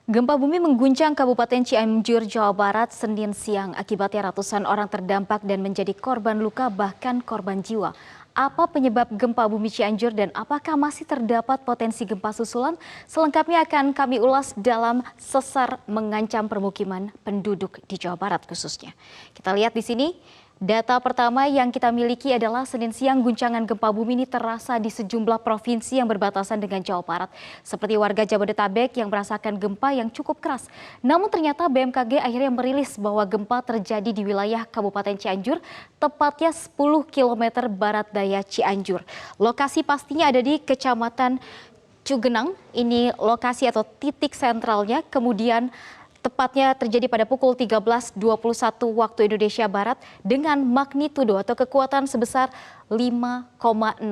Gempa bumi mengguncang Kabupaten Cianjur, Jawa Barat, Senin siang. Akibatnya ratusan orang terdampak dan menjadi korban luka bahkan korban jiwa. Apa penyebab gempa bumi Cianjur dan apakah masih terdapat potensi gempa susulan? Selengkapnya akan kami ulas dalam Sesar Mengancam Permukiman Penduduk di Jawa Barat khususnya. Kita lihat di sini. Data pertama yang kita miliki adalah Senin siang guncangan gempa bumi ini terasa di sejumlah provinsi yang berbatasan dengan Jawa Barat. Seperti warga Jabodetabek yang merasakan gempa yang cukup keras. Namun ternyata BMKG akhirnya merilis bahwa gempa terjadi di wilayah Kabupaten Cianjur, tepatnya 10 km barat daya Cianjur. Lokasi pastinya ada di Kecamatan Cugenang, ini lokasi atau titik sentralnya, kemudian tepatnya terjadi pada pukul 13.21 waktu Indonesia Barat dengan magnitudo atau kekuatan sebesar 5,6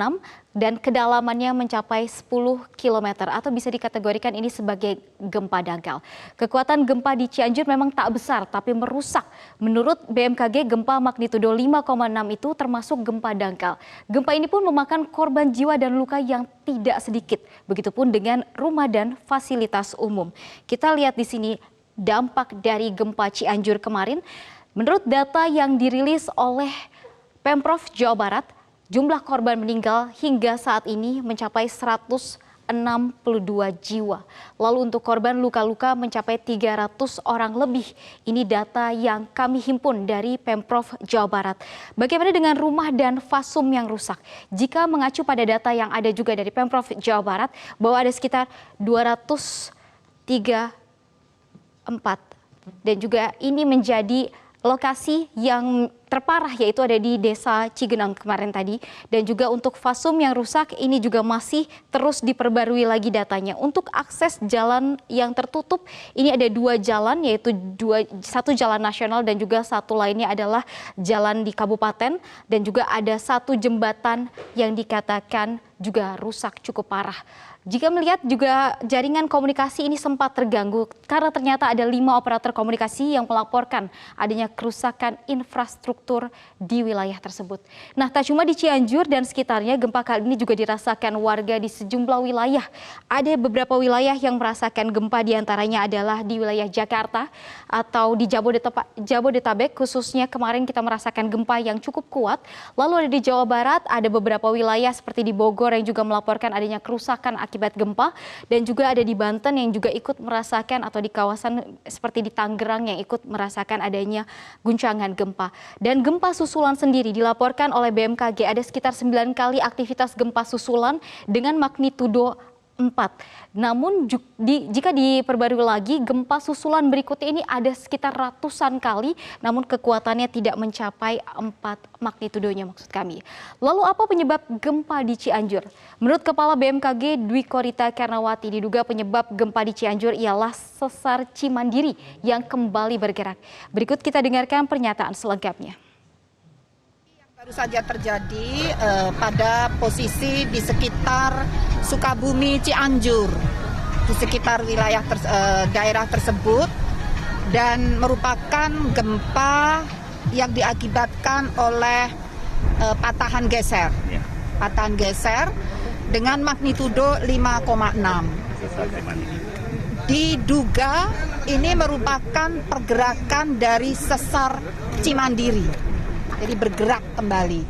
dan kedalamannya mencapai 10 km atau bisa dikategorikan ini sebagai gempa dangkal. Kekuatan gempa di Cianjur memang tak besar tapi merusak. Menurut BMKG gempa magnitudo 5,6 itu termasuk gempa dangkal. Gempa ini pun memakan korban jiwa dan luka yang tidak sedikit. Begitupun dengan rumah dan fasilitas umum. Kita lihat di sini dampak dari gempa Cianjur kemarin. Menurut data yang dirilis oleh Pemprov Jawa Barat, jumlah korban meninggal hingga saat ini mencapai 162 jiwa. Lalu untuk korban luka-luka mencapai 300 orang lebih. Ini data yang kami himpun dari Pemprov Jawa Barat. Bagaimana dengan rumah dan fasum yang rusak? Jika mengacu pada data yang ada juga dari Pemprov Jawa Barat, bahwa ada sekitar 204 dan juga ini menjadi lokasi yang terparah yaitu ada di Desa Cigenang kemarin tadi, dan juga untuk fasum yang rusak ini juga masih terus diperbarui lagi datanya. Untuk akses jalan yang tertutup ini ada 2 jalan, yaitu satu jalan nasional dan juga satu lainnya adalah jalan di kabupaten, dan juga ada 1 jembatan yang dikatakan juga rusak cukup parah. Jika melihat juga jaringan komunikasi ini sempat terganggu karena ternyata ada 5 operator komunikasi yang melaporkan adanya kerusakan infrastruktur di wilayah tersebut. Nah, tak cuma di Cianjur dan sekitarnya, gempa kali ini juga dirasakan warga di sejumlah wilayah. Ada beberapa wilayah yang merasakan gempa, diantaranya adalah di wilayah Jakarta atau di Jabodetabek, khususnya kemarin kita merasakan gempa yang cukup kuat. Lalu ada di Jawa Barat, ada beberapa wilayah seperti di Bogor yang juga melaporkan adanya kerusakan akibat gempa, dan juga ada di Banten yang juga ikut merasakan, atau di kawasan seperti di Tangerang yang ikut merasakan adanya guncangan gempa. Dan gempa susulan sendiri dilaporkan oleh BMKG ada sekitar 9 kali aktivitas gempa susulan dengan magnitudo 4. Namun jika diperbarui lagi, gempa susulan berikutnya ini ada sekitar ratusan kali, namun kekuatannya tidak mencapai 4 magnitudonya maksud kami. Lalu apa penyebab gempa di Cianjur? Menurut Kepala BMKG Dwi Korita Karnawati, diduga penyebab gempa di Cianjur ialah sesar Cimandiri yang kembali bergerak. Berikut kita dengarkan pernyataan selengkapnya. Baru saja terjadi pada posisi di sekitar Sukabumi, Cianjur, di sekitar wilayah daerah tersebut, dan merupakan gempa yang diakibatkan oleh patahan geser dengan magnitudo 5,6. Diduga ini merupakan pergerakan dari sesar Cimandiri. Jadi bergerak kembali.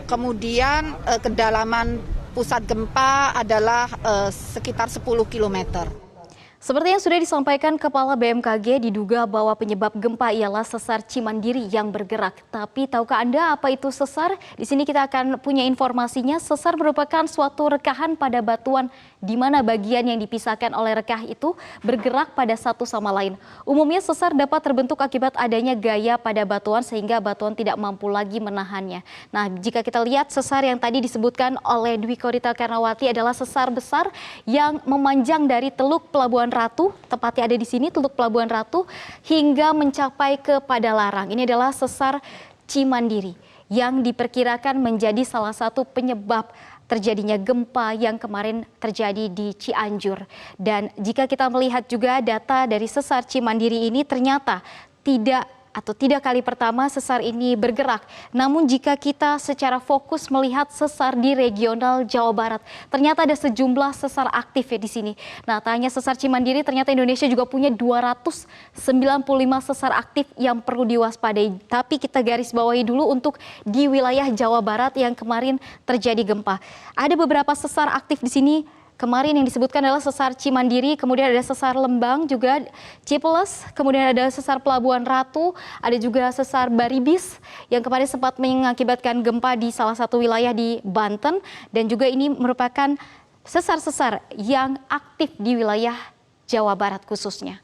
Kemudian kedalaman pusat gempa adalah sekitar 10 km. Seperti yang sudah disampaikan Kepala BMKG, diduga bahwa penyebab gempa ialah sesar Cimandiri yang bergerak. Tapi tahukah Anda apa itu sesar? Di sini kita akan punya informasinya. Sesar merupakan suatu rekahan pada batuan di mana bagian yang dipisahkan oleh rekah itu bergerak pada satu sama lain. Umumnya sesar dapat terbentuk akibat adanya gaya pada batuan sehingga batuan tidak mampu lagi menahannya. Nah, jika kita lihat sesar yang tadi disebutkan oleh Dwi Korita Karnawati adalah sesar besar yang memanjang dari Teluk Pelabuhan Ratu, tepatnya ada di sini Teluk Pelabuhan Ratu, hingga mencapai ke Padalarang. Ini adalah sesar Cimandiri yang diperkirakan menjadi salah satu penyebab terjadinya gempa yang kemarin terjadi di Cianjur. Dan jika kita melihat juga data dari sesar Cimandiri ini ternyata tidak atau tidak kali pertama sesar ini bergerak. Namun jika kita secara fokus melihat sesar di regional Jawa Barat, ternyata ada sejumlah sesar aktif ya di sini. Nah, tak hanya sesar Cimandiri, ternyata Indonesia juga punya 295 sesar aktif yang perlu diwaspadai. Tapi kita garis bawahi dulu untuk di wilayah Jawa Barat yang kemarin terjadi gempa. Ada beberapa sesar aktif di sini. Kemarin yang disebutkan adalah sesar Cimandiri, kemudian ada sesar Lembang, juga Cipeles, kemudian ada sesar Pelabuhan Ratu, ada juga sesar Baribis yang kemarin sempat mengakibatkan gempa di salah satu wilayah di Banten, dan juga ini merupakan sesar-sesar yang aktif di wilayah Jawa Barat khususnya.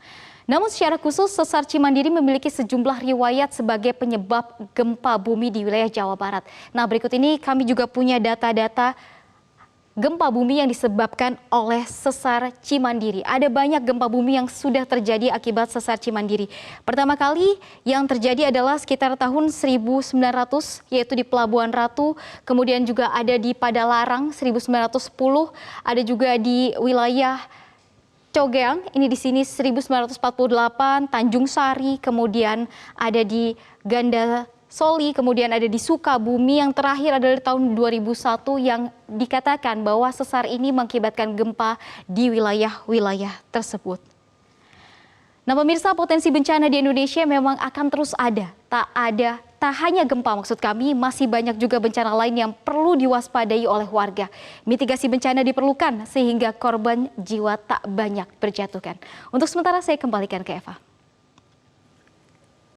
Namun secara khusus sesar Cimandiri memiliki sejumlah riwayat sebagai penyebab gempa bumi di wilayah Jawa Barat. Nah, berikut ini kami juga punya data-data gempa bumi yang disebabkan oleh sesar Cimandiri. Ada banyak gempa bumi yang sudah terjadi akibat sesar Cimandiri. Pertama kali yang terjadi adalah sekitar tahun 1900, yaitu di Pelabuhan Ratu. Kemudian juga ada di Padalarang 1910, ada juga di wilayah Cogeang, ini di sini 1948, Tanjung Sari, kemudian ada di Ganda Soli, kemudian ada di Sukabumi, yang terakhir adalah tahun 2001 yang dikatakan bahwa sesar ini mengakibatkan gempa di wilayah-wilayah tersebut. Nah, pemirsa, potensi bencana di Indonesia memang akan terus ada. Tak hanya gempa, maksud kami, masih banyak juga bencana lain yang perlu diwaspadai oleh warga. Mitigasi bencana diperlukan sehingga korban jiwa tak banyak berjatuhkan. Untuk sementara saya kembalikan ke Eva.